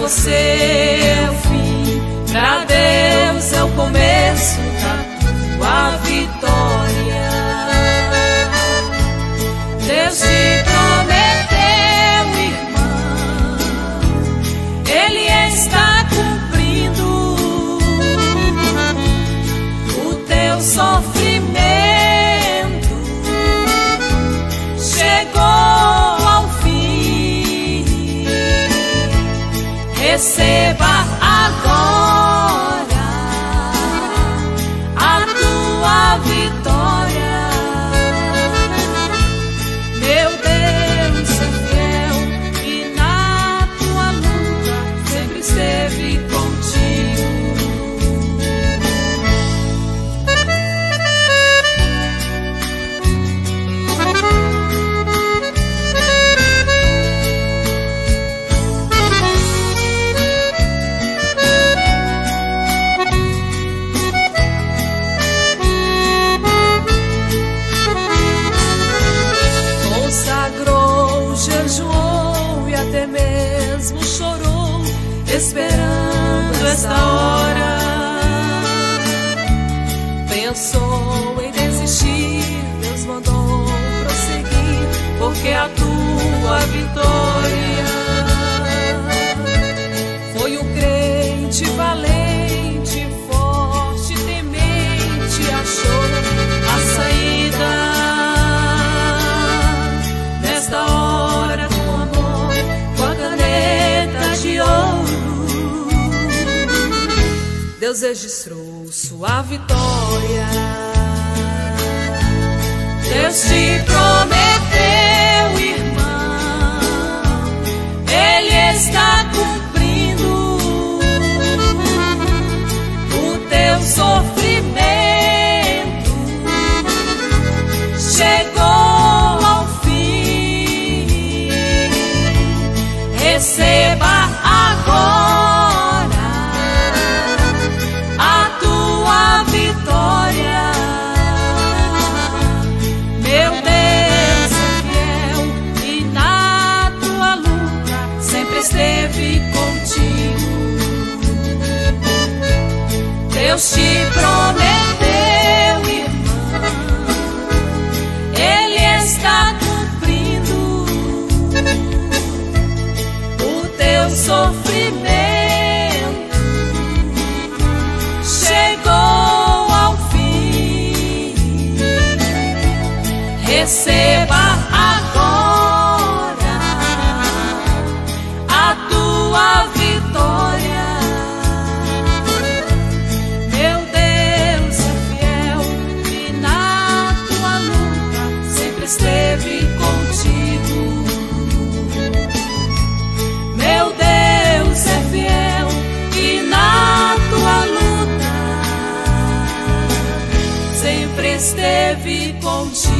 você é o fim, pra Deus é o começo da tua vitória. Deus te prometeu, irmão, Ele está cumprindo o teu sofrimento. Chegou ao fim, receba agora a tua vitória. Meu Deus é fiel e na tua luta sempre esteve contigo. Jejuou e até mesmo chorou, esperando esta hora. Pensou em desistir, Deus mandou prosseguir, porque a tua vitória foi o crente valente, forte, temente, achou a saída. Nesta hora do amor, com a caneta de ouro, Deus registrou sua vitória. Deus te prometeu, irmão, Ele está cumprindo o teu sofrimento. Chegou ao fim, receba agora a tua vitória. Meu Deus é fiel e na tua luta sempre esteve contigo. Deus te prometeu, irmão, Ele está cumprindo o teu sofrimento. Chegou ao fim, receba agora a tua vitória. Meu Deus é fiel e na tua luta sempre esteve contigo. Meu Deus é fiel e na tua luta sempre esteve contigo.